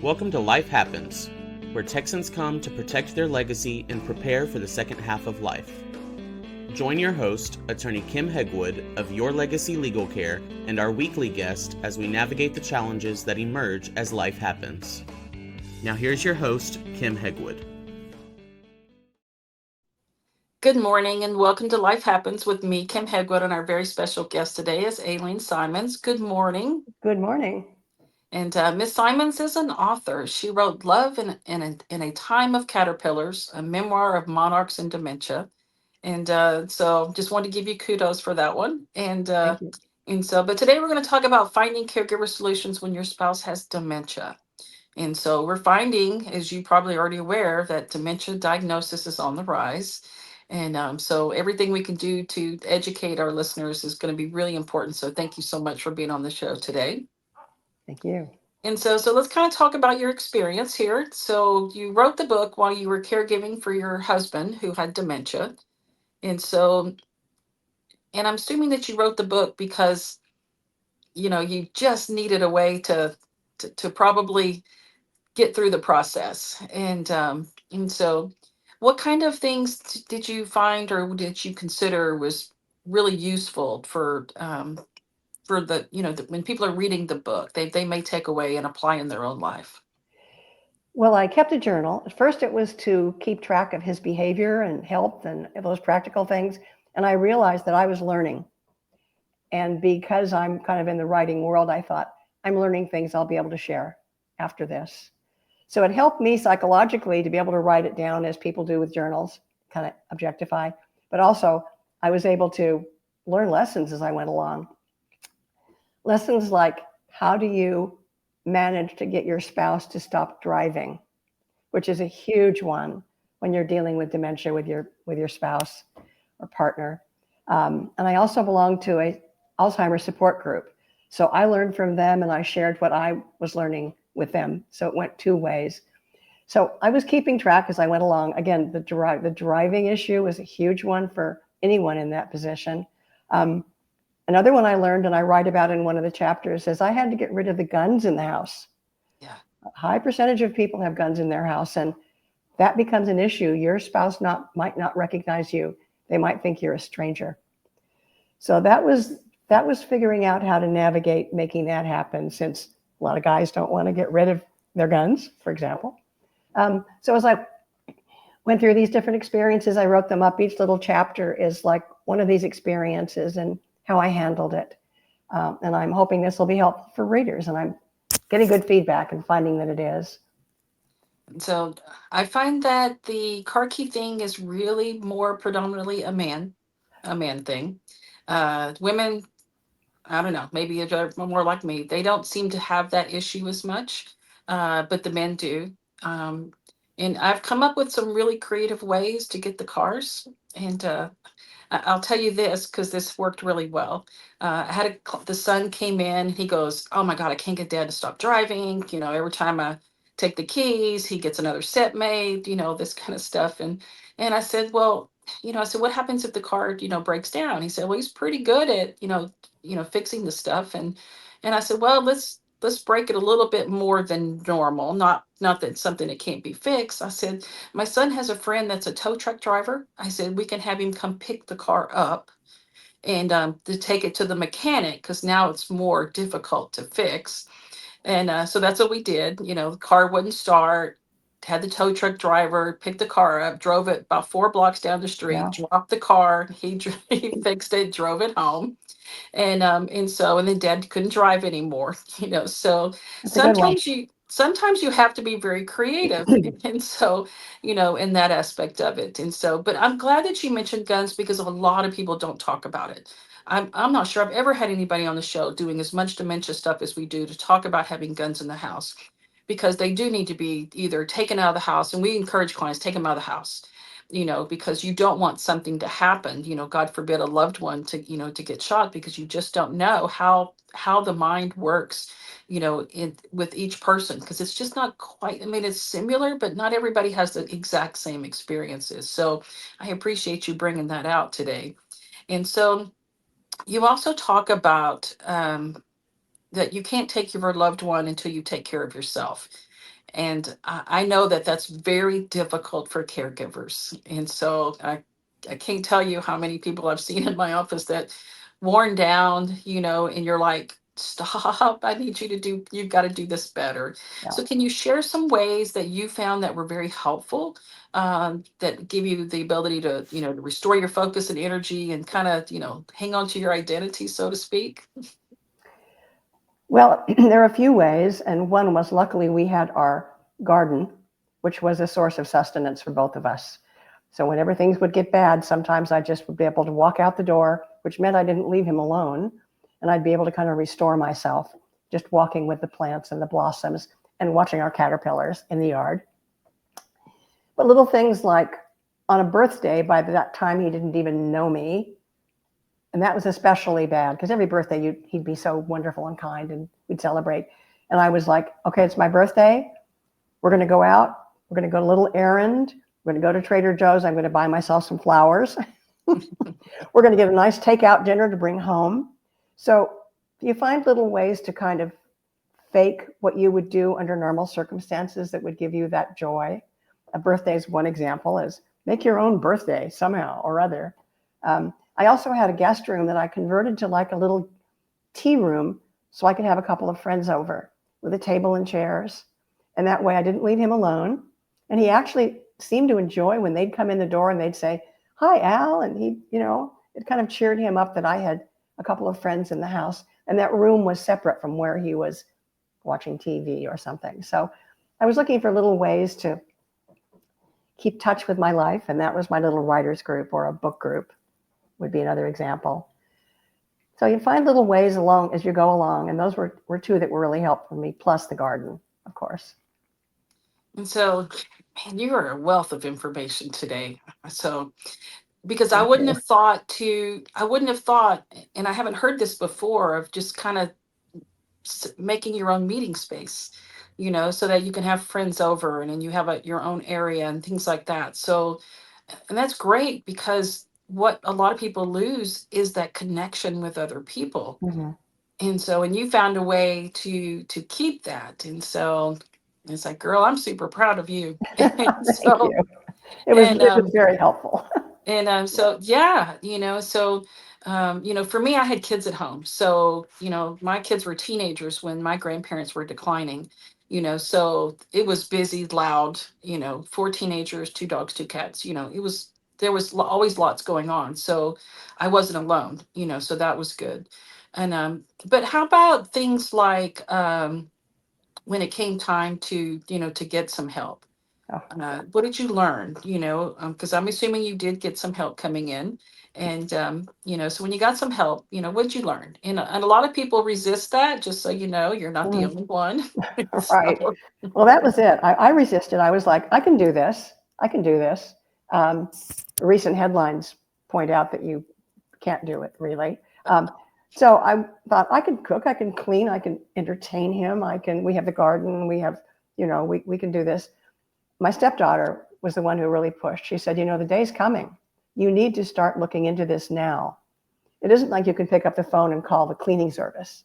Welcome to Life Happens, where Texans come to protect their legacy and prepare for the second half of life. Join your host, attorney Kim Hegwood of Your Legacy Legal Care, and our weekly guest as we navigate the challenges that emerge as life happens. Now here's your host, Kim Hegwood. Good morning and welcome to Life Happens with me, Kim Hegwood, and our very special guest today is Allene Symons. Good morning. Good morning. And Miss Symons is an author. She wrote Love in a Time of Caterpillars, a memoir of monarchs and dementia. And so just wanted to give you kudos for that one. Thank you. But today we're going to talk about finding caregiver solutions when your spouse has dementia. And so we're finding, as you probably already aware, that dementia diagnosis is on the rise. And so everything we can do to educate our listeners is going to be really important. So thank you so much for being on the show today. Thank you. And so let's kind of talk about your experience here. So you wrote the book while you were caregiving for your husband who had dementia. And so, and I'm assuming that you wrote the book because, you just needed a way to probably get through the process. And so what kind of things did you find or did you consider was really useful for when people are reading the book, they may take away and apply in their own life? Well, I kept a journal. At first, it was to keep track of his behavior and health and those practical things. And I realized that I was learning. And because I'm kind of in the writing world, I thought, I'm learning things I'll be able to share after this. So it helped me psychologically to be able to write it down as people do with journals, kind of objectify. But also, I was able to learn lessons as I went along. Lessons like, how do you manage to get your spouse to stop driving, which is a huge one when you're dealing with dementia with your spouse or partner. And I also belong to a Alzheimer's support group. So I learned from them and I shared what I was learning with them. So it went two ways. So I was keeping track as I went along. Again, the driving issue was a huge one for anyone in that position. Another one I learned, and I write about in one of the chapters, is I had to get rid of the guns in the house. Yeah. A high percentage of people have guns in their house, and that becomes an issue. Your spouse might not recognize you. They might think you're a stranger. So that was figuring out how to navigate making that happen, since a lot of guys don't want to get rid of their guns, for example. So as I went through these different experiences, I wrote them up. Each little chapter is like one of these experiences and how I handled it. And I'm hoping this will be helpful for readers. And I'm getting good feedback and finding that it is. So I find that the car key thing is really more predominantly a man thing. Women, I don't know, maybe they're more like me. They don't seem to have that issue as much, but the men do. Um, and I've come up with some really creative ways to get the cars. And I'll tell you this because this worked really well. The son came in. He goes, "Oh my God, I can't get Dad to stop driving. Every time I take the keys, he gets another set made. This kind of stuff." And I said, "Well, I said, what happens if the car, breaks down?" He said, "Well, he's pretty good at, fixing the stuff." And I said, "Well, let's break it a little bit more than normal. Not that it's something that can't be fixed." I said, "My son has a friend that's a tow truck driver." I said, "We can have him come pick the car up and to take it to the mechanic because now it's more difficult to fix." And so that's what we did. The car wouldn't start. Had the tow truck driver pick the car up, drove it about 4 blocks down the street, Yeah, dropped the car. He fixed it, drove it home, and then Dad couldn't drive anymore. So that's a good one. sometimes you have to be very creative, and so in that aspect of it. But I'm glad that you mentioned guns because a lot of people don't talk about it. I'm not sure I've ever had anybody on the show doing as much dementia stuff as we do to talk about having guns in the house, because they do need to be either taken out of the house, and we encourage clients take them out of the house, because you don't want something to happen, God forbid a loved one to get shot, because you just don't know how the mind works, with each person, because it's just not quite, I mean, it's similar, but not everybody has the exact same experiences. So I appreciate you bringing that out today. And so you also talk about that you can't take your loved one until you take care of yourself. And I know that that's very difficult for caregivers. And so I can't tell you how many people I've seen in my office that worn down, and you're like, stop, I need you to you've got to do this better. Yeah. So can you share some ways that you found that were very helpful, that give you the ability to, to restore your focus and energy and kind of, hang on to your identity, so to speak? Well, there are a few ways, and one was luckily we had our garden, which was a source of sustenance for both of us. So whenever things would get bad, sometimes I just would be able to walk out the door, which meant I didn't leave him alone, and I'd be able to kind of restore myself, just walking with the plants and the blossoms and watching our caterpillars in the yard. But little things like on a birthday, by that time he didn't even know me, and that was especially bad because every birthday he'd be so wonderful and kind and we'd celebrate. And I was like, okay, it's my birthday. We're going to go out. We're going to go to a little errand. We're going to go to Trader Joe's. I'm going to buy myself some flowers. We're going to get a nice takeout dinner to bring home. So you find little ways to kind of fake what you would do under normal circumstances that would give you that joy. A birthday is one example, is make your own birthday somehow or other. I also had a guest room that I converted to like a little tea room so I could have a couple of friends over with a table and chairs. And that way I didn't leave him alone. And he actually seemed to enjoy when they'd come in the door and they'd say, "Hi, Al." And he, it kind of cheered him up that I had a couple of friends in the house. And that room was separate from where he was watching TV or something. So I was looking for little ways to keep touch with my life. And that was my little writers group, or a book group would be another example. So you find little ways along as you go along. And those were two that were really helpful for me, plus the garden, of course. And so, man, you are a wealth of information today. So, because Thank you. I wouldn't have thought, and I haven't heard this before, of just kind of making your own meeting space, so that you can have friends over and then you have your own area and things like that. So, and that's great, because what a lot of people lose is that connection with other people. Mm-hmm. And you found a way to keep that. And so it's like, girl, I'm super proud of you. And Thank so, you. It and was very helpful. so yeah, for me, I had kids at home. So, my kids were teenagers when my grandparents were declining, so it was busy, loud, four teenagers, two dogs, two cats, there was always lots going on. So I wasn't alone, so that was good. And but how about things like, when it came time to get some help? Oh. What did you learn? Because I'm assuming you did get some help coming in, and so when you got some help, what did you learn? And a lot of people resist that. Just so you know, you're not the Mm. only one. Right. So, Well, that was it. I resisted. I was like, I can do this. I can do this. Um, Recent headlines point out that you can't do it, really. So I thought I can cook, I can clean, I can entertain him. We have the garden, we can do this. My stepdaughter was the one who really pushed. She said, the day's coming. You need to start looking into this now. It isn't like you can pick up the phone and call the cleaning service.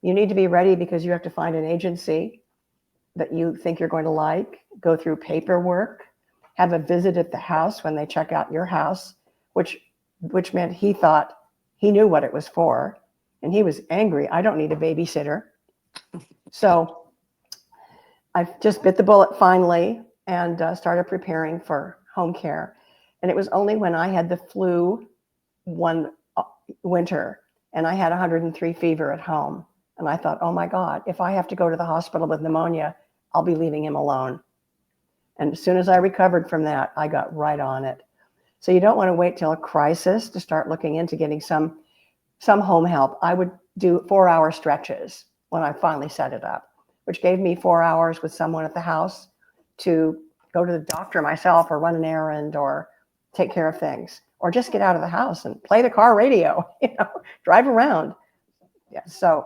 You need to be ready because you have to find an agency that you think you're going to like, go through paperwork, have a visit at the house when they check out your house, which meant he thought he knew what it was for, and he was angry. I don't need a babysitter. So I just bit the bullet finally and started preparing for home care. And it was only when I had the flu one winter and I had 103 fever at home. And I thought, oh my God, if I have to go to the hospital with pneumonia, I'll be leaving him alone. And as soon as I recovered from that, I got right on it. So you don't want to wait till a crisis to start looking into getting some home help. I would do 4-hour stretches when I finally set it up, which gave me 4 hours with someone at the house to go to the doctor myself or run an errand or take care of things or just get out of the house and play the car radio, drive around. Yeah, so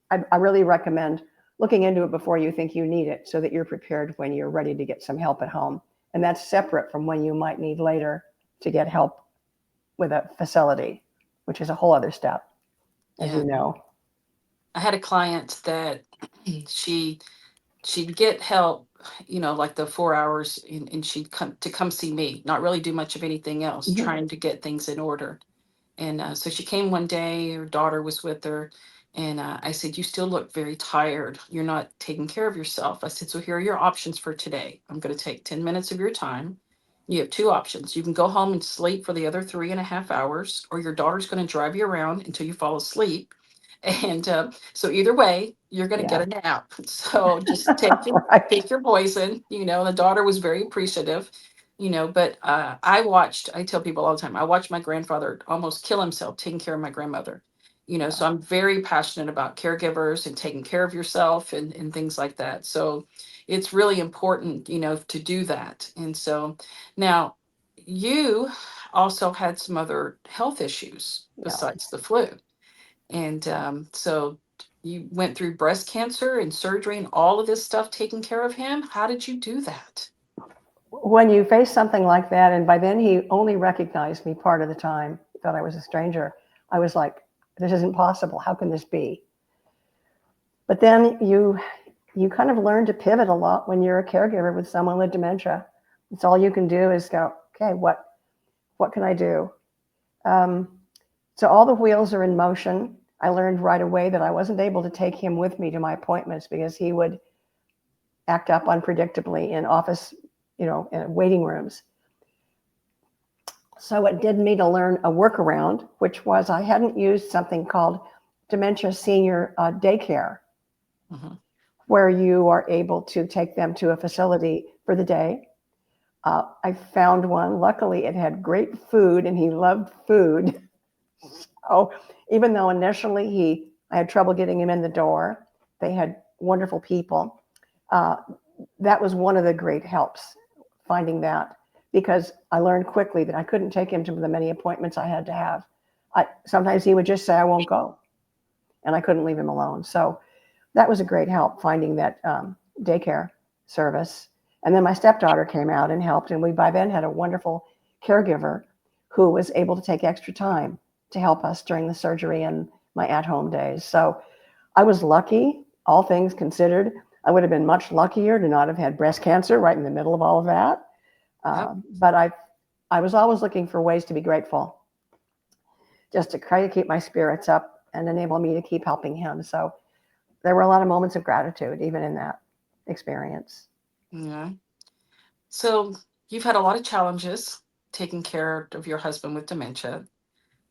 I really recommend looking into it before you think you need it so that you're prepared when you're ready to get some help at home. And that's separate from when you might need later to get help with a facility, which is a whole other step, as yeah. you know. I had a client that she she'd get help, like the 4 hours, and she'd come see me, not really do much of anything else, Mhm. trying to get things in order. And so she came one day, her daughter was with her. And I said, "You still look very tired. You're not taking care of yourself." I said, "So here are your options for today. I'm going to take 10 minutes of your time. You have two options. You can go home and sleep for the other 3.5 hours, or your daughter's going to drive you around until you fall asleep. And so either way, you're going to get Yeah. a nap. So just Right. take your poison." The daughter was very appreciative. But I tell people all the time, I watched my grandfather almost kill himself taking care of my grandmother. Yeah. So I'm very passionate about caregivers and taking care of yourself, and things like that. So it's really important, to do that. And so now you also had some other health issues Yeah. besides the flu. And so you went through breast cancer and surgery and all of this stuff taking care of him. How did you do that? When you face something like that, and by then he only recognized me part of the time, he thought I was a stranger. I was like, this isn't possible. How can this be? But then you kind of learn to pivot a lot when you're a caregiver with someone with dementia. It's all you can do is go, okay, what can I do? Um, so all the wheels are in motion. I learned right away that I wasn't able to take him with me to my appointments because he would act up unpredictably in office, in waiting rooms. So it did me to learn a workaround, which was I hadn't used something called dementia senior daycare, Mhm. where you are able to take them to a facility for the day. I found one. Luckily, it had great food, and he loved food. So even though initially I had trouble getting him in the door, they had wonderful people. Uh, that was one of the great helps, finding that, because I learned quickly that I couldn't take him to the many appointments I had to have. Sometimes he would just say, "I won't go," and I couldn't leave him alone. So that was a great help, finding that daycare service. And then my stepdaughter came out and helped, and we by then had a wonderful caregiver who was able to take extra time to help us during the surgery and my at-home days. So I was lucky, all things considered. I would have been much luckier to not have had breast cancer right in the middle of all of that. Yep. But I was always looking for ways to be grateful, just to try to keep my spirits up and enable me to keep helping him. So there were a lot of moments of gratitude, even in that experience. Yeah. So you've had a lot of challenges taking care of your husband with dementia.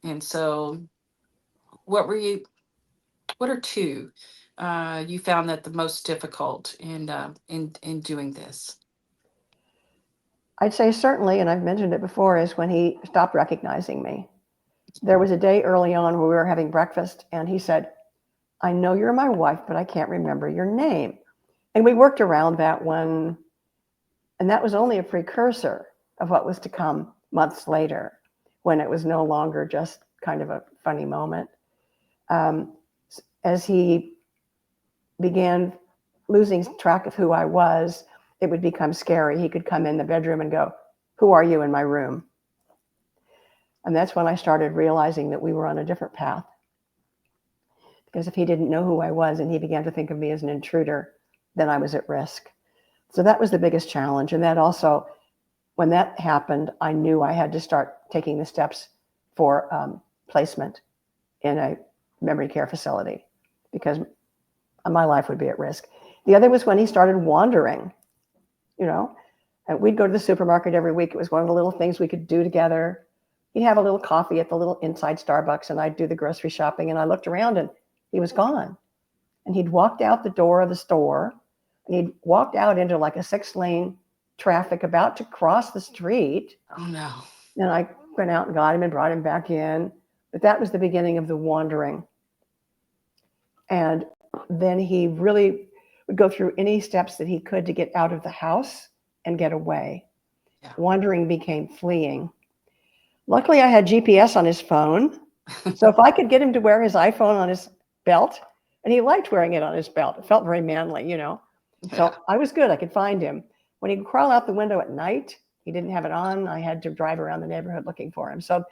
And so what were you, what are two you found that the most difficult in doing this? I'd say certainly, and I've mentioned it before, is when he stopped recognizing me. There was a day early on where we were having breakfast, and he said, "I know you're my wife, but I can't remember your name." And we worked around that one, and that was only a precursor of what was to come months later, when it was no longer just kind of a funny moment. Um, as he began losing track of who I was, it would become scary. He could come in the bedroom and go, "Who are you in my room?" And that's when I started realizing that we were on a different path. Because if he didn't know who I was and he began to think of me as an intruder, then I was at risk. So that was the biggest challenge. And that also, when that happened, I knew I had to start taking the steps for placement in a memory care facility, because my life would be at risk. The other was when he started wandering, you know, and we'd go to the supermarket every week. It was one of the little things we could do together. He'd have a little coffee at the little inside Starbucks, and I'd do the grocery shopping. And I looked around, and he was gone. And he'd walked out the door of the store, and he'd walked out into like a 6-lane traffic about to cross the street. Oh no. And I went out and got him and brought him back in. But that was the beginning of the wandering. And then he really would go through any steps that he could to get out of the house and get away. Yeah. Wandering became fleeing. Luckily, I had GPS on his phone. So if I could get him to wear his iPhone on his belt, and he liked wearing it on his belt, it felt very manly, you know. Yeah. So I was good. I could find him. When he'd crawl out the window at night, he didn't have it on. I had to drive around the neighborhood looking for him. So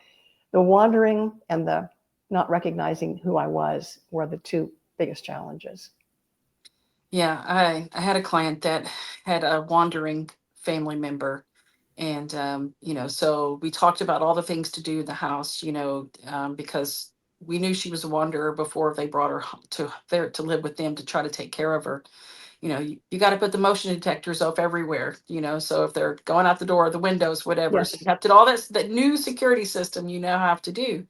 the wandering and the not recognizing who I was were the two biggest challenges. Yeah, I had a client that had a wandering family member, and so we talked about all the things to do in the house, because we knew she was a wanderer before they brought her to there to live with them to try to take care of her. You got to put the motion detectors up everywhere, so if they're going out the door, the windows, whatever, so you Yes. have to all that new security system you now have to do.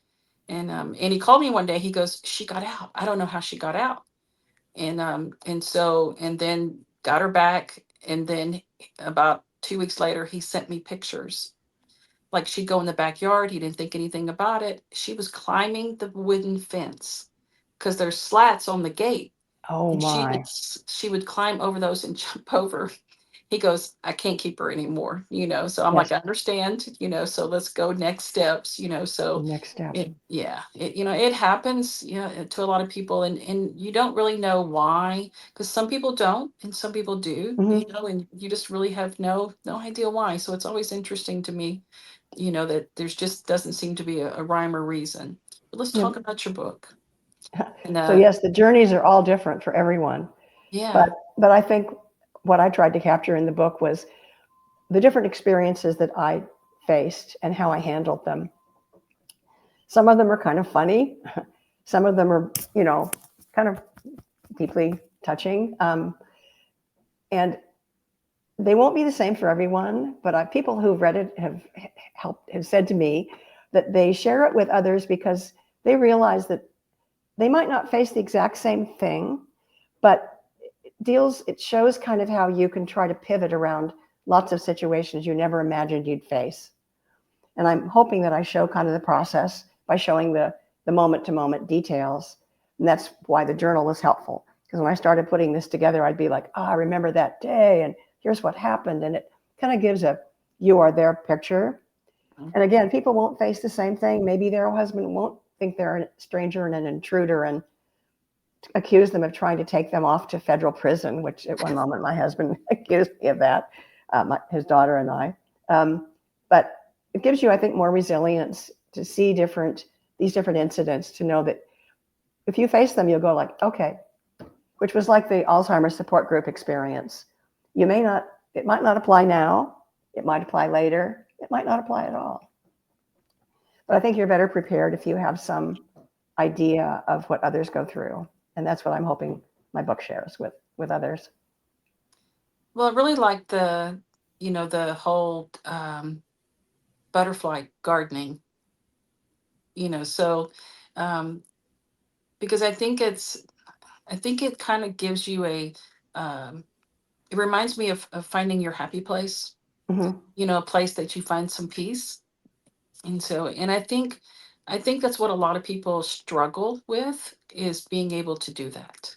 And he called me one day. He goes, she got out. I don't know how she got out. And then got her back, and then about 2 weeks later he sent me pictures. Like, she'd go in the backyard, he didn't think anything about it. She was climbing the wooden fence because there's slats on the gate, Oh and my. she would climb over those and jump over. He goes, I can't keep her anymore, so I'm Yes. like, I understand, so let's go next steps, so Next steps. it happens, to a lot of people, and you don't really know why, because some people don't and some people do, Hmm. and you just really have no idea why. So it's always interesting to me, that there's just doesn't seem to be a rhyme or reason. But let's Yeah. talk about your book. And So yes, the journeys are all different for everyone. But yeah. but I think what I tried to capture in the book was the different experiences that I faced and how I handled them. Some of them are kind of funny. Some of them are, kind of deeply touching. And they won't be the same for everyone, but people who've read it have said to me that they share it with others because they realize that they might not face the exact same thing, but it shows kind of how you can try to pivot around lots of situations you never imagined you'd face. And I'm hoping that I show kind of the process by showing the moment to moment details. And that's why the journal was helpful. Because when I started putting this together, I'd be like, I remember that day, and here's what happened. And it kind of gives a you are there picture. And again, people won't face the same thing. Maybe their husband won't think they're a stranger and an intruder and accuse them of trying to take them off to federal prison, which at one moment my husband accused me of that, his daughter and I. But it gives you, I think, more resilience to see these different incidents, to know that if you face them, you'll go like, okay, which was like the Alzheimer's support group experience. It might not apply now, it might apply later, it might not apply at all. But I think you're better prepared if you have some idea of what others go through. And that's what I'm hoping my book shares with others. Well, I really like the whole butterfly gardening, so um, because I think it kind of gives you um, it reminds me of finding your happy place, Mm-hmm. a place that you find some peace. And I think that's what a lot of people struggle with, is being able to do that.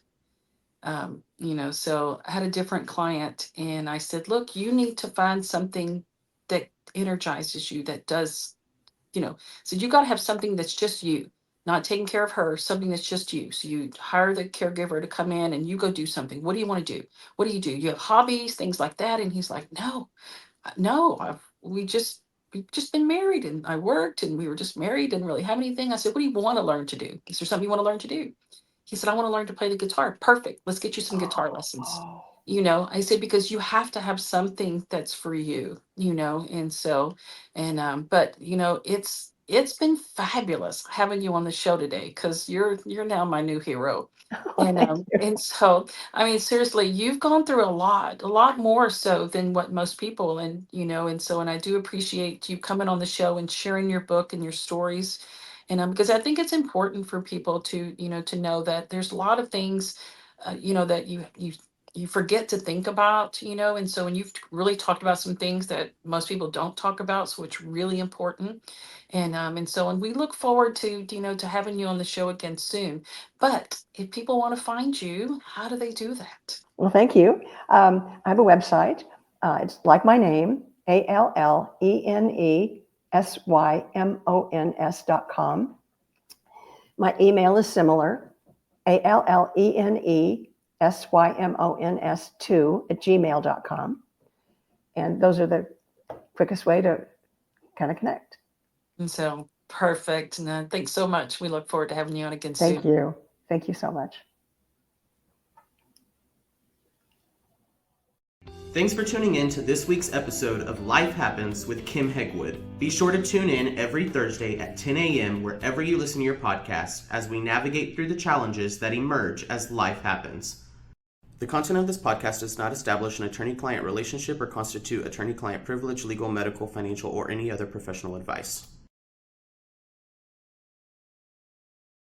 So I had a different client, and I said, look, you need to find something that energizes you, that does, so you got to have something that's just you, not taking care of her, something that's just you. So you hire the caregiver to come in and you go do something. What do you want to do? What do? You have hobbies, things like that? And he's like, no, no, we've just been married, and I worked, and we were just married, didn't really have anything. I said, what do you want to learn to do? Is there something you want to learn to do? He said, I want to learn to play the guitar. Perfect. Let's get you some guitar lessons. Oh, I said, because you have to have something that's for you, and so, but it's been fabulous having you on the show today, because you're now my new hero. And thank you. and so, I mean, seriously, you've gone through a lot more so than what most people, and I do appreciate you coming on the show and sharing your book and your stories. And because I think it's important for people to, to know that there's a lot of things, that you forget to think about, and so when you've really talked about some things that most people don't talk about, so it's really important. And we look forward to, to having you on the show again soon. But if people want to find you, how do they do that? Well, thank you. I have a website. It's like my name, ALLENESYMONS.com. My email is similar, ALLENESYMONS2@gmail.com. And those are the quickest way to kind of connect. And so, perfect. And thanks so much. We look forward to having you on again soon. Thank you. Thank you so much. Thanks for tuning in to this week's episode of Life Happens with Kim Hegwood. Be sure to tune in every Thursday at 10 a.m. wherever you listen to your podcast as we navigate through the challenges that emerge as life happens. The content of this podcast does not establish an attorney-client relationship or constitute attorney-client privilege, legal, medical, financial, or any other professional advice.